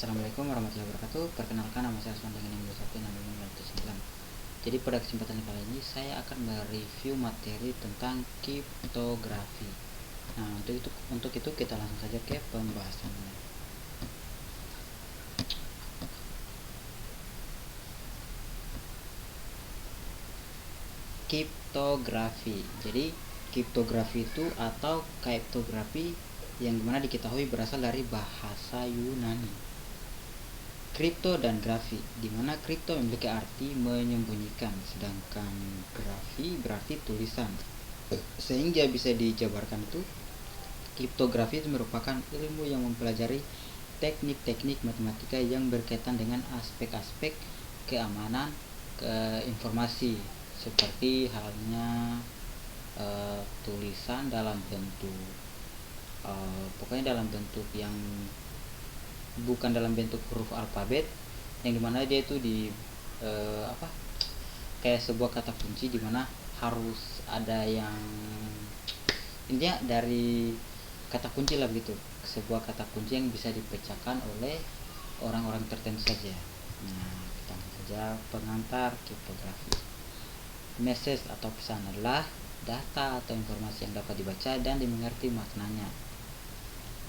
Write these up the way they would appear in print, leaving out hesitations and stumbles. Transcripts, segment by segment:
Assalamualaikum warahmatullahi wabarakatuh. Perkenalkan, nama saya Aswan dengan NIM 2165. Jadi pada kesempatan kali ini saya akan mereview materi tentang kriptografi. Nah, untuk itu kita langsung saja ke pembahasannya. Kriptografi. Jadi kriptografi itu atau kriptografi yang dimana diketahui berasal dari bahasa Yunani. Kripto dan grafi, di mana kripto memiliki arti menyembunyikan, sedangkan grafi berarti tulisan. Sehingga bisa dijabarkan itu kriptografi itu merupakan ilmu yang mempelajari teknik-teknik matematika yang berkaitan dengan aspek-aspek keamanan informasi, seperti halnya tulisan dalam bentuk pokoknya dalam bentuk yang bukan dalam bentuk huruf alfabet, yang dimana dia itu kayak sebuah kata kunci dimana harus ada yang intinya dari kata kunci lah begitu, sebuah kata kunci yang bisa dipecahkan oleh orang-orang tertentu saja. Nah, kita langsung saja pengantar kriptografi. Message atau pesan adalah data atau informasi yang dapat dibaca dan dimengerti maknanya.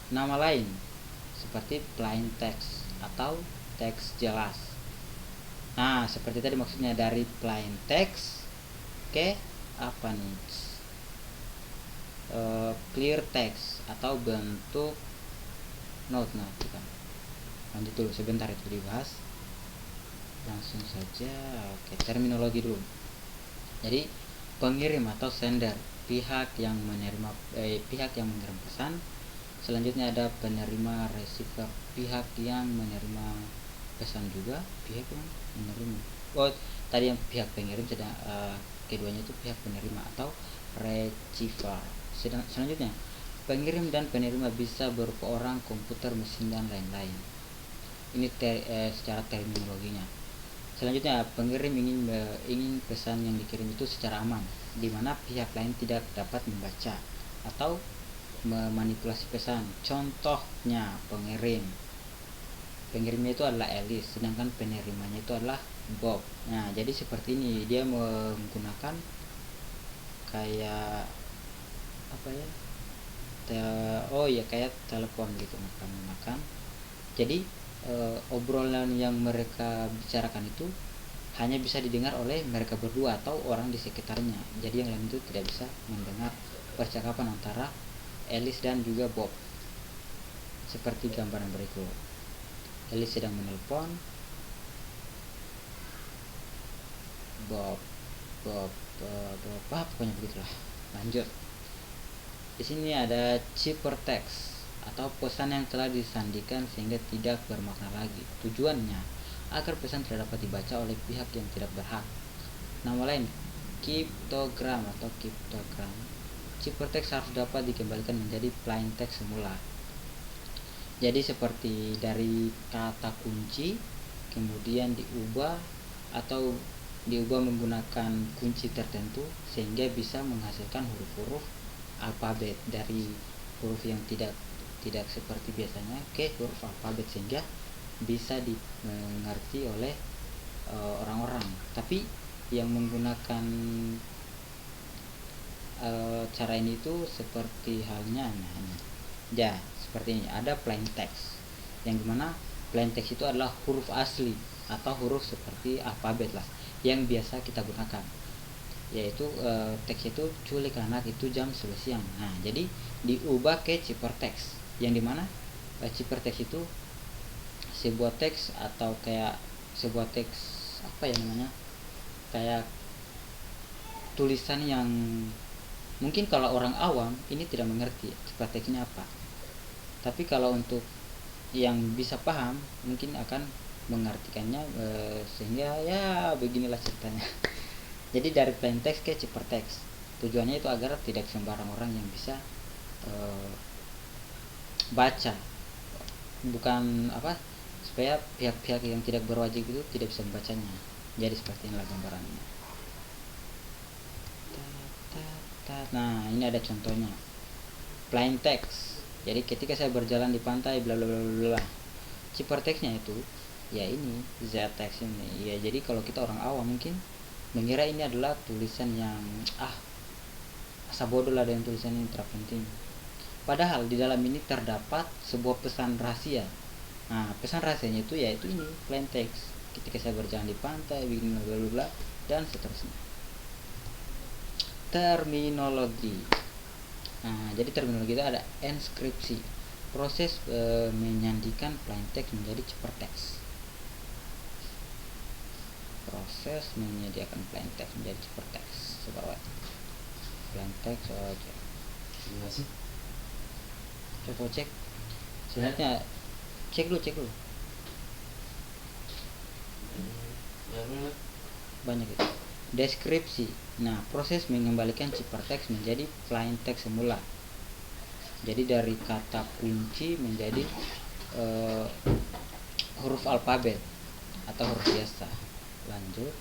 Nama lain seperti plain text atau teks jelas. Nah, seperti tadi maksudnya dari plain text ke apa nih? Clear text atau bentuk note. Nah, kita lanjut dulu sebentar, itu dibahas. Langsung saja. Oke, terminologi dulu. Jadi pengirim atau sender, pihak yang mengirim pesan. Selanjutnya ada penerima, receiver, pihak yang menerima pesan juga pihak yang menerima. Tadi yang pihak pengirim, sedang keduanya itu pihak penerima atau receiver. Selanjutnya pengirim dan penerima bisa berupa orang, komputer, mesin, dan lain-lain. Ini secara terminologinya. Selanjutnya pengirim ingin pesan yang dikirim itu secara aman, di mana pihak lain tidak dapat membaca atau memanipulasi pesan. Contohnya pengirimnya itu adalah Alice, sedangkan penerimanya itu adalah Bob. Nah, jadi seperti ini, dia menggunakan kayak kayak telepon gitu, makan. Jadi obrolan yang mereka bicarakan itu hanya bisa didengar oleh mereka berdua atau orang di sekitarnya. Jadi yang lain itu tidak bisa mendengar percakapan antara Alice dan juga Bob. Seperti gambaran berikut. Alice sedang menelpon Bob, pokoknya begitulah. Lanjut. Di sini ada ciphertext atau pesan yang telah disandikan sehingga tidak bermakna lagi. Tujuannya agar pesan tidak dapat dibaca oleh pihak yang tidak berhak. Nama lain kriptogram atau kriptogram. Ciphertext harus dapat dikembalikan menjadi plain text semula. Jadi seperti dari kata kunci kemudian diubah menggunakan kunci tertentu sehingga bisa menghasilkan huruf-huruf alfabet, dari huruf yang tidak seperti biasanya ke huruf alfabet, sehingga bisa dimengerti oleh orang-orang. Tapi yang menggunakan cara ini tuh seperti halnya seperti ini. Ada plain text, yang dimana plain text itu adalah huruf asli atau huruf seperti alfabet lah yang biasa kita gunakan, yaitu teks itu culik anak itu jam 11 siang. Nah, jadi diubah ke ciphertext, yang dimana ciphertext itu sebuah teks atau kayak sebuah teks kayak tulisan yang mungkin kalau orang awam ini tidak mengerti ciphertextnya apa, tapi kalau untuk yang bisa paham mungkin akan mengartikannya, sehingga ya beginilah ceritanya. Jadi dari plain text ke ciphertext, tujuannya itu agar tidak sembarang orang yang bisa baca, bukan supaya pihak-pihak yang tidak berwajib itu tidak bisa membacanya. Jadi seperti inilah gambarannya. Nah, ini ada contohnya. Plain text. Jadi ketika saya berjalan di pantai bla bla bla bla, ciphertextnya itu ya ini ZText ini ya. Jadi kalau kita orang awam mungkin mengira ini adalah tulisan yang asa bodoh lah dengan tulisan ini terpenting. Padahal di dalam ini terdapat sebuah pesan rahasia. Nah, pesan rahasianya itu yaitu ini plain text. Ketika saya berjalan di pantai, bikin bla bla bla dan seterusnya. Terminologi. Nah, jadi terminologi itu ada enskripsi, proses menyandikan plain text menjadi ciphertext. Proses menyediakan plain text menjadi ciphertext. Coba plain text aja. Gimana sih? Coba cek. Sebenarnya cek dulu. Banyak itu. Deskripsi. Nah, proses mengembalikan ciphertext menjadi plain text semula. Jadi dari kata kunci menjadi huruf alfabet atau huruf biasa. Lanjut,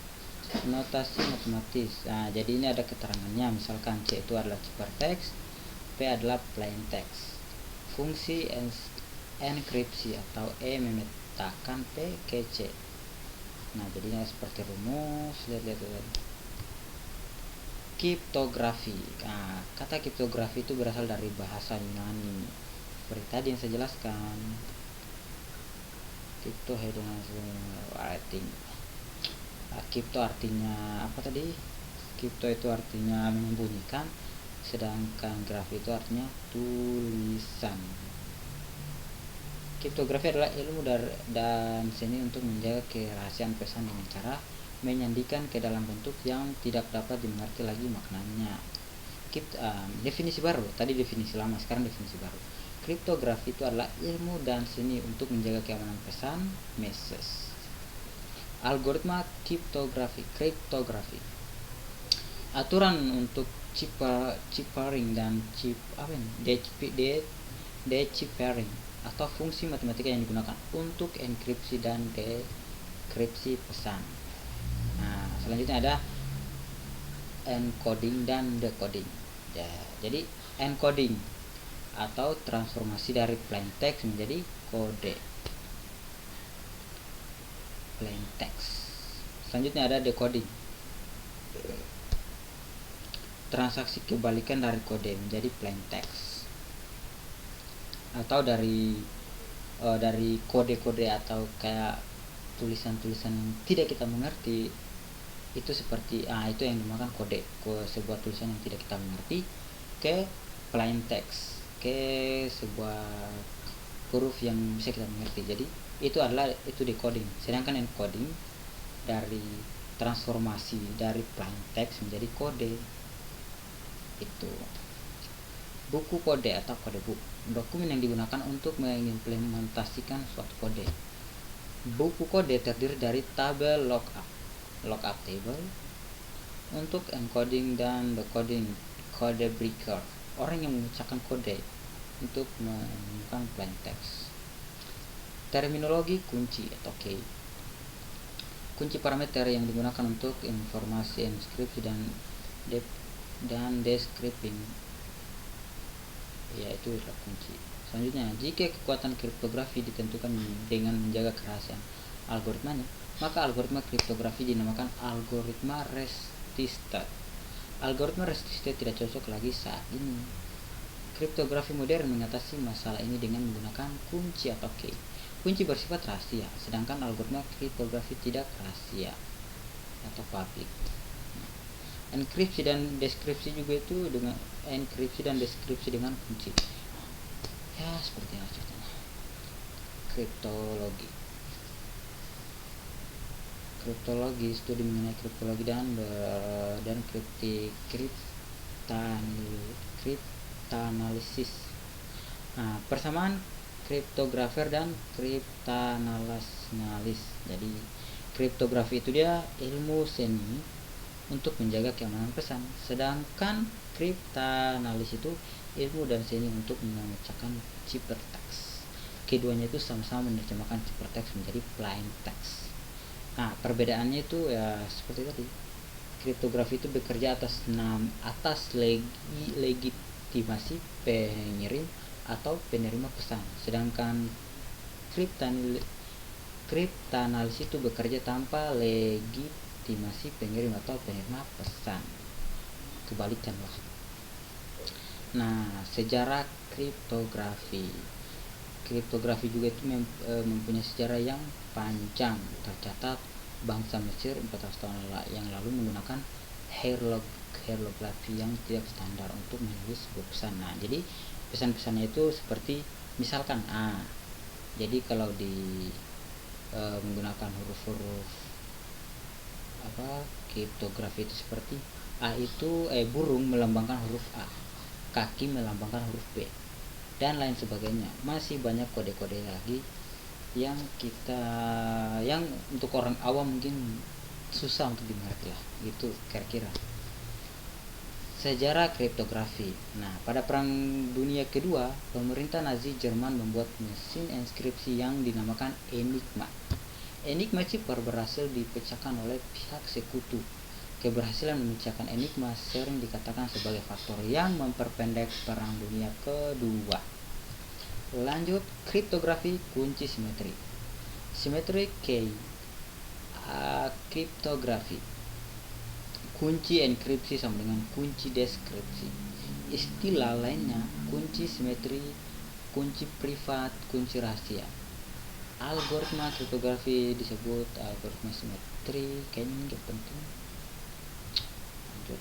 notasi matematis. Nah, jadi ini ada keterangannya. Misalkan C itu adalah ciphertext, P adalah plain text. Fungsi enkripsi atau E memetakan P ke C. Nah, jadinya seperti rumus. Lihat. Kriptografi. Nah, kata kriptografi itu berasal dari bahasa Yunani. Seperti tadi yang saya jelaskan. Kripto writing. Kripto artinya apa tadi? Kripto itu artinya menyembunyikan, sedangkan grafi itu artinya tulisan. Kriptografi adalah ilmu dan seni untuk menjaga kerahasiaan pesan dengan cara menyandikan ke dalam bentuk yang tidak dapat dimengerti lagi maknanya. Definisi baru, tadi definisi lama, sekarang definisi baru. Kriptografi itu adalah ilmu dan seni untuk menjaga keamanan pesan message. Algoritma kriptografi. Aturan untuk ciphering dan deciphering atau fungsi matematika yang digunakan untuk enkripsi dan dekripsi pesan. Nah, selanjutnya ada encoding dan decoding. Ya, jadi encoding atau transformasi dari plain text menjadi kode. Plain text. Selanjutnya ada decoding. Transaksi kebalikan dari kode menjadi plain text. Atau dari kode-kode atau kayak tulisan-tulisan yang tidak kita mengerti, itu seperti itu yang dinamakan kode, sebuah tulisan yang tidak kita mengerti ke plain text, ke sebuah huruf yang bisa kita mengerti. Jadi itu decoding. Sedangkan encoding dari transformasi dari plain text menjadi kode. Itu buku kode atau kode book, dokumen yang digunakan untuk mengimplementasikan suatu kode. Buku kode terdiri dari tabel lookup table untuk encoding dan decoding, kode breaker, orang yang memecahkan kode untuk menemukan plain text. Terminologi kunci atau key. Kunci parameter yang digunakan untuk informasi enkripsi dan descripting, yaitu adalah kunci. Selanjutnya, jika kekuatan kriptografi ditentukan dengan menjaga kerahasiaan algoritmanya, maka algoritma kriptografi dinamakan algoritma resisted. Algoritma resisted tidak cocok lagi saat ini. Kriptografi modern mengatasi masalah ini dengan menggunakan kunci atau key. Kunci bersifat rahasia, sedangkan algoritma kriptografi tidak rahasia atau public. Enkripsi dan deskripsi juga itu dengan enkripsi dan deskripsi dengan kunci. Ya, seperti itu contohnya. Kriptologi, studi mengenai kriptologi dan kriptanalisis. Nah, persamaan kriptografer dan kriptanalisis. Jadi kriptografi itu dia ilmu seni untuk menjaga keamanan pesan, sedangkan kriptanalis itu ilmu dan seni untuk memecahkan ciphertext. Keduanya itu sama-sama menerjemahkan ciphertext menjadi plain text. Nah, perbedaannya itu ya seperti tadi. Kriptografi itu bekerja atas legitimasi pengirim atau penerima pesan, sedangkan kriptanalis itu bekerja tanpa legitimasi pengirim atau penerima pesan. Kebalikanlah. Nah, sejarah kriptografi. Kriptografi juga itu mempunyai sejarah yang panjang. Tercatat bangsa Mesir 400 tahun yang lalu menggunakan hieroglifi yang tidak standar untuk menulis sebuah pesan. Nah, jadi pesan-pesannya itu seperti misalkan jadi kalau menggunakan huruf-huruf kriptografi itu seperti A itu burung melambangkan huruf A, kaki melambangkan huruf B, dan lain sebagainya. Masih banyak kode-kode lagi yang untuk orang awam mungkin susah untuk dimengerti lah, gitu kira-kira. Sejarah kriptografi. Nah, pada Perang Dunia Kedua, pemerintah Nazi Jerman membuat mesin inskripsi yang dinamakan Enigma. Enigma cipher berhasil dipecahkan oleh pihak sekutu. Keberhasilan memecahkan Enigma sering dikatakan sebagai faktor yang memperpendek Perang Dunia Kedua. Lanjut, kriptografi kunci simetri. Simetri key kriptografi. Kunci enkripsi sama dengan kunci deskripsi. Istilah lainnya kunci simetri, kunci privat, kunci rahasia. Algoritma kriptografi disebut algoritma simetri. Kayaknya nggak penting. Lanjut.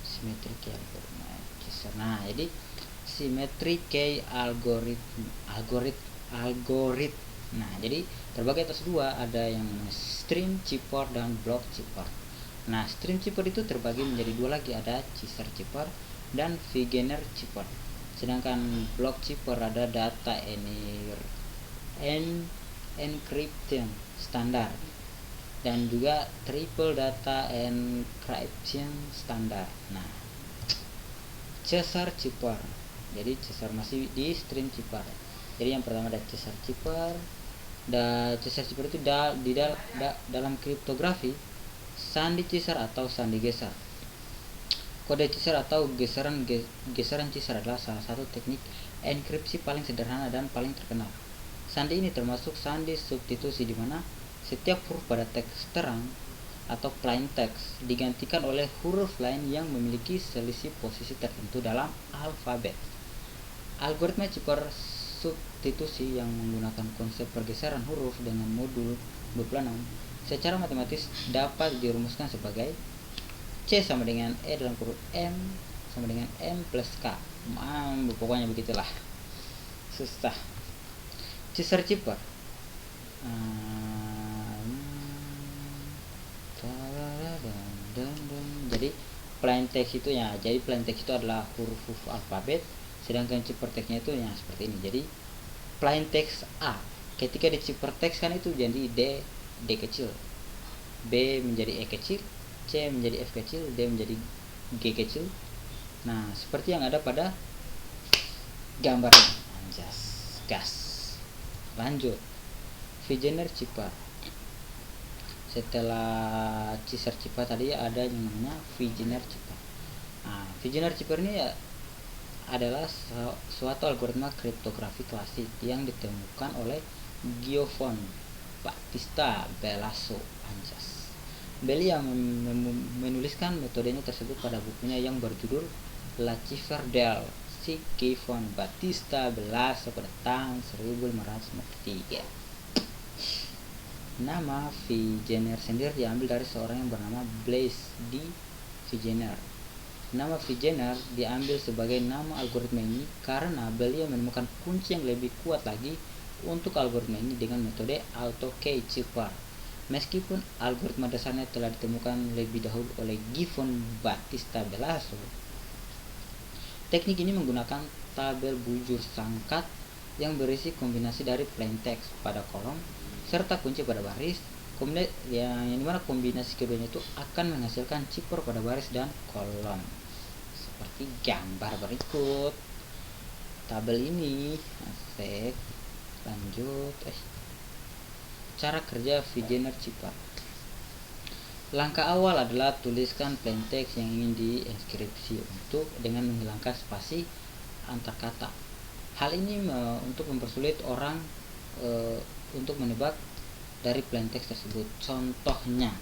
Simetri key algoritma. Nah, jadi simetri key algorit. Nah, jadi terbagi atas dua, ada yang stream cipher dan block cipher. Nah, stream cipher itu terbagi menjadi dua lagi, ada Caesar cipher dan Wegener cipher. Sedangkan block cipher ada data encryption standar dan juga triple data encryption standar. Nah, Caesar cipher. Jadi Caesar masih di stream cipher. Jadi yang pertama ada Caesar cipher. Caesar cipher itu dalam kriptografi sandi Caesar atau sandi geser. Kode Caesar atau geseran Caesar adalah salah satu teknik enkripsi paling sederhana dan paling terkenal. Sandi ini termasuk sandi substitusi, di mana setiap huruf pada teks terang atau plain text digantikan oleh huruf lain yang memiliki selisih posisi tertentu dalam alfabet. Algoritma cipher substitusi yang menggunakan konsep pergeseran huruf dengan modul 26 secara matematis dapat dirumuskan sebagai C sama dengan E dalam kurung M sama dengan M plus K. Pokoknya begitulah, susah. Caesar cipher. Jadi plain text itu jadi plain text itu adalah huruf-huruf alfabet, sedangkan cipher text-nya itu seperti ini. Jadi plain text A, ketika di cipher text kan itu jadi D kecil, B menjadi E kecil, C menjadi F kecil, D menjadi G kecil. Nah, seperti yang ada pada gambar gas. Lanjut, Wegener cipher. Setelah Caesar cipher tadi ada yang namanya Wegener cipher. Nah, Wegener cipher ini adalah suatu algoritma kriptografi klasik yang ditemukan oleh Giovanni Battista Belaso. Beliau menuliskan metodenya tersebut pada bukunya yang berjudul La Cifra del Giovanni Battista Belaso pada tahun 1553. Nama Wegener sendiri diambil dari seorang yang bernama Blaise D. Wegener. Nama Wegener diambil sebagai nama algoritma ini karena beliau menemukan kunci yang lebih kuat lagi untuk algoritma ini dengan metode auto-key cipher. Meskipun algoritma dasarnya telah ditemukan lebih dahulu oleh Giovanni Battista Belaso, teknik ini menggunakan tabel bujur sangkat yang berisi kombinasi dari plain text pada kolom serta kunci pada baris, yang dimana kombinasi keduanya itu akan menghasilkan cipher pada baris dan kolom seperti gambar berikut. Tabel ini Lanjut. Cara kerja Vigener Cipher. Langkah awal adalah tuliskan plaintext yang ingin dienkripsi dengan menghilangkan spasi antar kata. Hal ini untuk mempersulit orang untuk menebak dari plaintext tersebut. Contohnya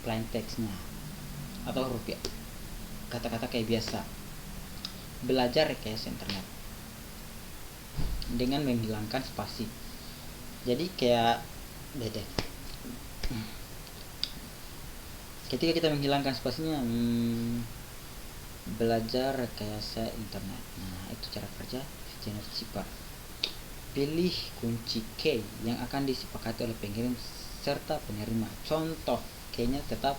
plaintextnya atau huruf kata-kata kayak biasa. Belajar rekayasa internet dengan menghilangkan spasi. Jadi kayak beda. Ketika kita menghilangkan spasinya, belajar rekayasa internet. Nah, itu cara kerja Vigener Cipher. Pilih kunci key yang akan disepakati oleh pengirim serta penerima. Contoh key-nya tetap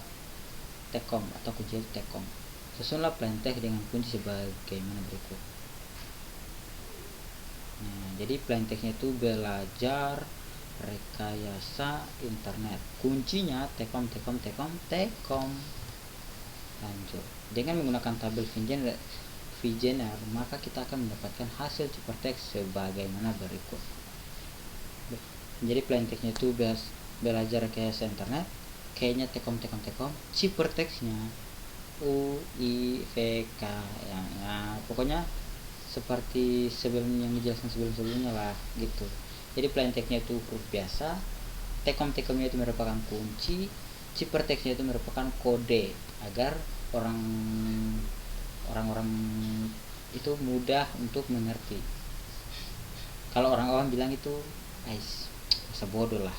Tcom atau kunci Tcom. Susunlah plaintext dengan kunci sebagaimana berikut. Nah, jadi plaintextnya itu belajar rekayasa internet. Kuncinya Tcom. Lanjut. Dengan menggunakan tabel Vigener, maka kita akan mendapatkan hasil ciphertext sebagaimana berikut. Jadi plaintextnya itu belajar rekayasa internet, kayaknya Tcom, ciphertextnya UIVK ya, pokoknya seperti yang dijelaskan sebelumnya lah gitu. Jadi plaintextnya itu huruf biasa, Tcom-nya itu merupakan kunci, ciphertextnya itu merupakan kode agar orang-orang itu mudah untuk mengerti. Kalau orang awam bilang itu masa bodoh lah.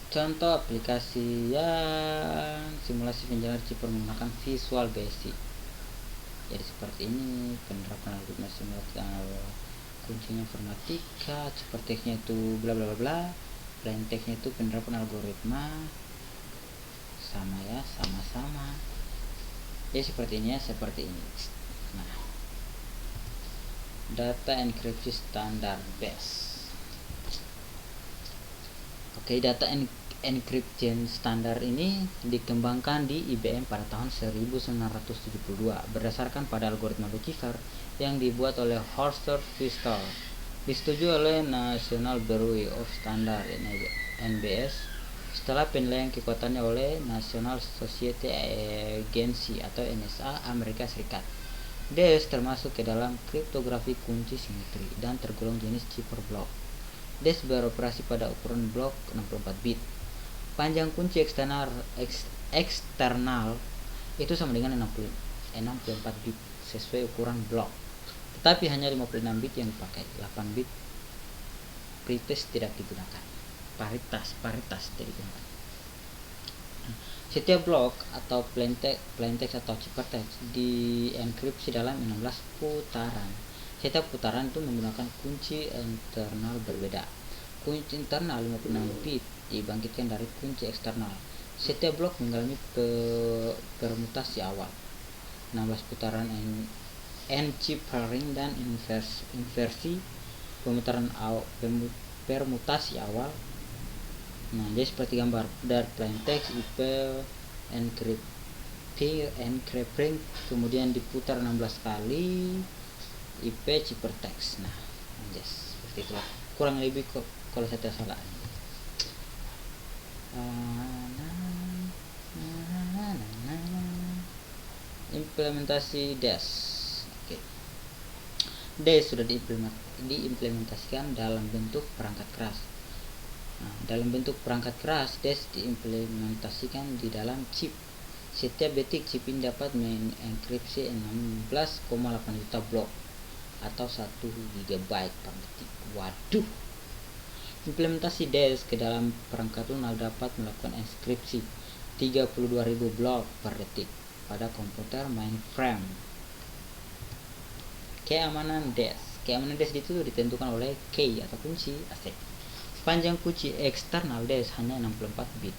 Contoh aplikasi yang simulasi penjalan Cipher menggunakan Visual Basic. Jadi seperti ini penerapan algoritma simulasi kuncinya informatika, ciphertextnya itu bla bla bla, plaintextnya itu penerapan algoritma sama ya seperti ini. Nah, data enkripsi standar base. Oke, data encryption standar ini dikembangkan di IBM pada tahun 1972 berdasarkan pada algoritma Lucifer yang dibuat oleh Horst Wieser, disetujui oleh National Bureau of Standards (NBS) setelah penilaian kekuatannya oleh National Security Agency atau NSA Amerika Serikat. DES termasuk ke dalam kriptografi kunci simetri dan tergolong jenis cipher block. DES beroperasi pada ukuran blok 64 bit. Panjang kunci eksternal itu sama dengan 64 bit sesuai ukuran blok. Tetapi hanya 56 bit yang dipakai, 8 bit paritas tidak digunakan. Paritas tidak digunakan. Setiap blok atau plaintext atau ciphertext dienkripsi dalam 16 putaran. Setiap putaran itu menggunakan kunci internal berbeda. Kunci internal 56 bit dibangkitkan dari kunci eksternal. Setiap blok mengalami permutasi awal. 16 putaran enchiffering dan inversi permutasi awal. Nah, jadi seperti gambar dari plaintext IP encrypting kemudian diputar 16 kali IP ciphertext. Nah, seperti itulah kurang lebih kalau saya tidak salah. Implementasi DES. Oke. DES sudah diimplementasikan dalam bentuk perangkat keras. Dalam bentuk perangkat keras, DES diimplementasikan di dalam chip. Setiap detik chip ini dapat mengenkripsi 16,8 juta blok atau 1 GB per detik. Waduh. Implementasi DES ke dalam perangkat lunak dapat melakukan enkripsi 32.000 blok per detik pada komputer mainframe. Keamanan DES itu ditentukan oleh key atau kunci aset. Panjang kunci eksternal DES hanya 64 bit,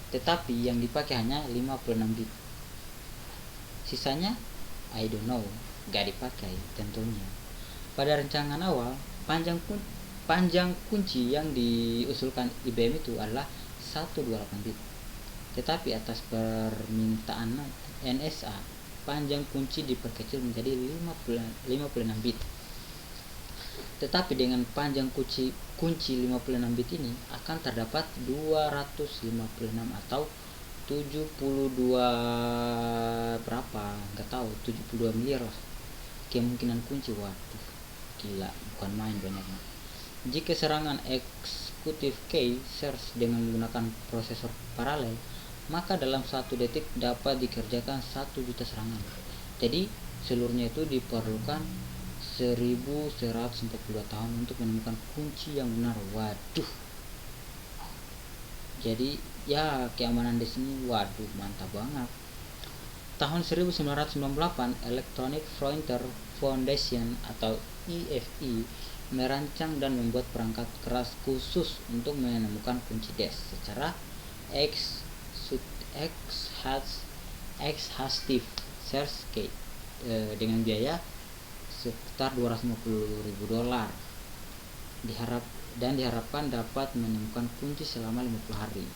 tetapi yang dipakai hanya 56 bit. Sisanya I don't know, gak dipakai tentunya. Pada rancangan awal, panjang kunci yang diusulkan IBM itu adalah 128 bit. Tetapi atas permintaan NSA, panjang kunci diperkecil menjadi 56 bit. Tetapi dengan panjang kunci 56 bit ini akan terdapat 256 atau 72 berapa, nggak tahu, 72 miliar lah kemungkinan kunci. Waduh, gila, bukan main banyaknya. Jika serangan eksekutif key search dengan menggunakan prosesor paralel, maka dalam 1 detik dapat dikerjakan 1 juta serangan. Jadi seluruhnya itu diperlukan 1142 tahun untuk menemukan kunci yang benar. Waduh. Jadi ya keamanan di sini waduh mantap banget. Tahun 1998 Electronic Frontier Foundation atau EFE merancang dan membuat perangkat keras khusus untuk menemukan kunci DES secara exhaustive search key dengan biaya sekitar $250.000. Diharapkan dapat menemukan kunci selama 50 hari.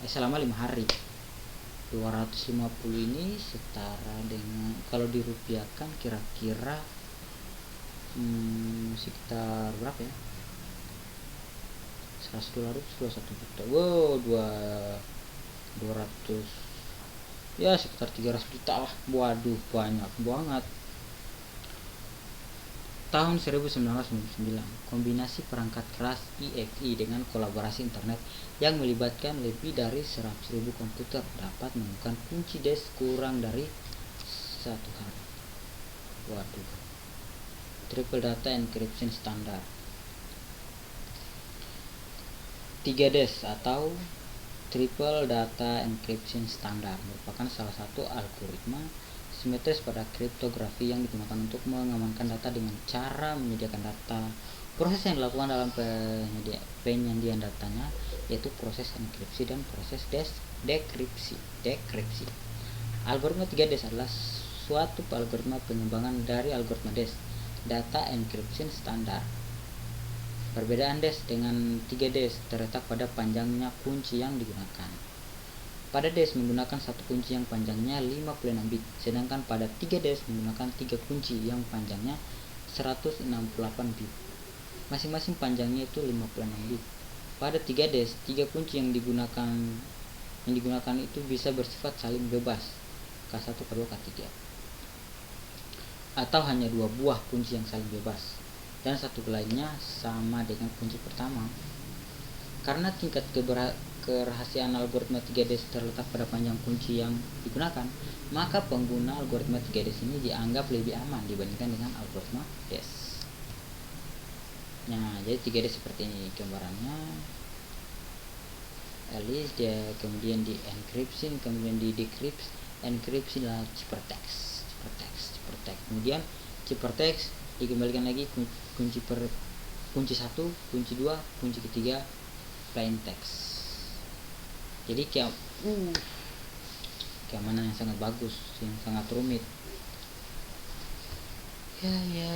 Selama 5 hari. 250 ini setara dengan, kalau dirupiahkan kira-kira sekitar berapa ya? $100 21 juta. Wow, 200 ya sekitar 300 juta lah. Waduh, banyak banget. Tahun 1999, kombinasi perangkat keras EXE dengan kolaborasi internet yang melibatkan lebih dari 100.000 komputer dapat menemukan kunci DES kurang dari 1 hari. Waduh. Triple Data Encryption Standard 3DES atau Triple Data Encryption Standard merupakan salah satu algoritma simetris pada kriptografi yang digunakan untuk mengamankan data dengan cara menyediakan data. Proses yang dilakukan dalam penyandian datanya yaitu proses enkripsi dan proses dekripsi. Algoritma 3DES adalah suatu algoritma pengembangan dari algoritma DES, Data Encryption Standard. Perbedaan DES dengan 3DES terletak pada panjangnya kunci yang digunakan. Pada DES menggunakan satu kunci yang panjangnya 56 bit, sedangkan pada 3DES menggunakan 3 kunci yang panjangnya 168 bit. Masing-masing panjangnya itu 56 bit. Pada 3DES, 3 kunci yang digunakan itu bisa bersifat saling bebas, K1, K2, K3. Atau hanya 2 buah kunci yang saling bebas dan satu lainnya sama dengan kunci pertama. Karena tingkat kerahasiaan algoritma 3DES terletak pada panjang kunci yang digunakan, maka pengguna algoritma 3DES ini dianggap lebih aman dibandingkan dengan algoritma DES. Nah, jadi 3DES seperti ini gambarannya. Alice dia kemudian di encryption, kemudian di decrypt. Encryption adalah ciphertext. Kemudian ciphertext dikembalikan lagi kunci 1, kunci 2, kunci ketiga plain text. Jadi keamanan yang sangat bagus, yang sangat rumit. Ya.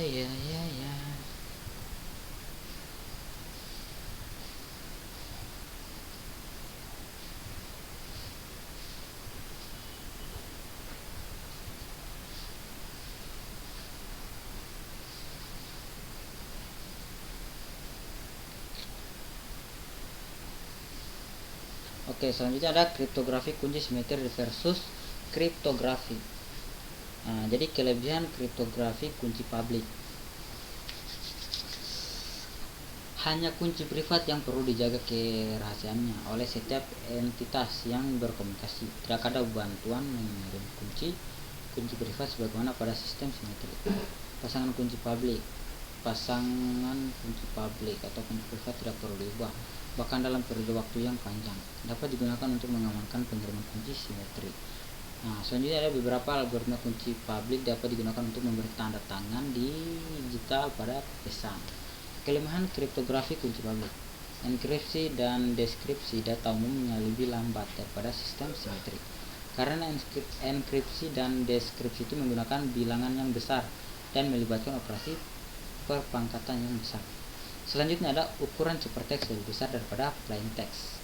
Oke, selanjutnya ada kriptografi kunci simetri versus kriptografi. Nah, jadi kelebihan kriptografi kunci publik. Hanya kunci privat yang perlu dijaga kerahasiaannya oleh setiap entitas yang berkomunikasi. Tidak ada bantuan mengirim kunci privat sebagaimana pada sistem simetri. Pasangan kunci publik atau kunci privat tidak perlu diubah, bahkan dalam periode waktu yang panjang. Dapat digunakan untuk mengamankan pengiriman kunci simetri. Nah, selanjutnya ada beberapa algoritma kunci publik dapat digunakan untuk memberi tanda tangan digital pada pesan. Kelemahan kriptografi kunci publik. Enkripsi dan deskripsi data umumnya lebih lambat daripada sistem simetri. Karena enkripsi dan deskripsi itu menggunakan bilangan yang besar dan melibatkan operasi perpangkatan yang besar. Selanjutnya ada ukuran ciphertext lebih besar daripada plain text.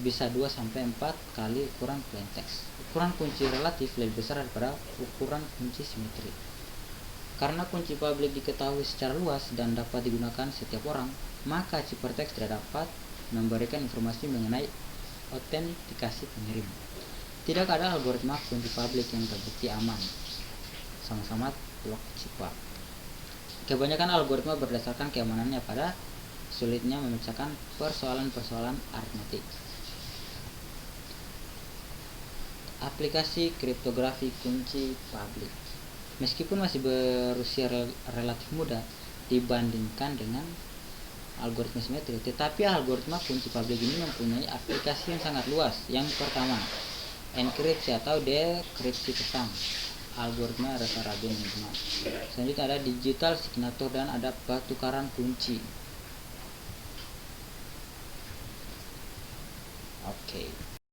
Bisa 2-4 kali ukuran plain text. Ukuran kunci relatif lebih besar daripada ukuran kunci simetri. Karena kunci publik diketahui secara luas dan dapat digunakan setiap orang, maka ciphertext tidak dapat memberikan informasi mengenai autentikasi pengirim. Tidak ada algoritma kunci publik yang terbukti aman, sama-sama blok cipher. Kebanyakan algoritma berdasarkan keamanannya pada sulitnya memecahkan persoalan-persoalan aritmetik. Aplikasi kriptografi kunci publik. Meskipun masih berusia relatif muda dibandingkan dengan algoritma simetri, tetapi algoritma kunci publik ini mempunyai aplikasi yang sangat luas. Yang pertama, enkripsi atau dekripsi pesan, algoritma rasa Rabin. Selanjutnya ada digital signature dan ada pertukaran kunci.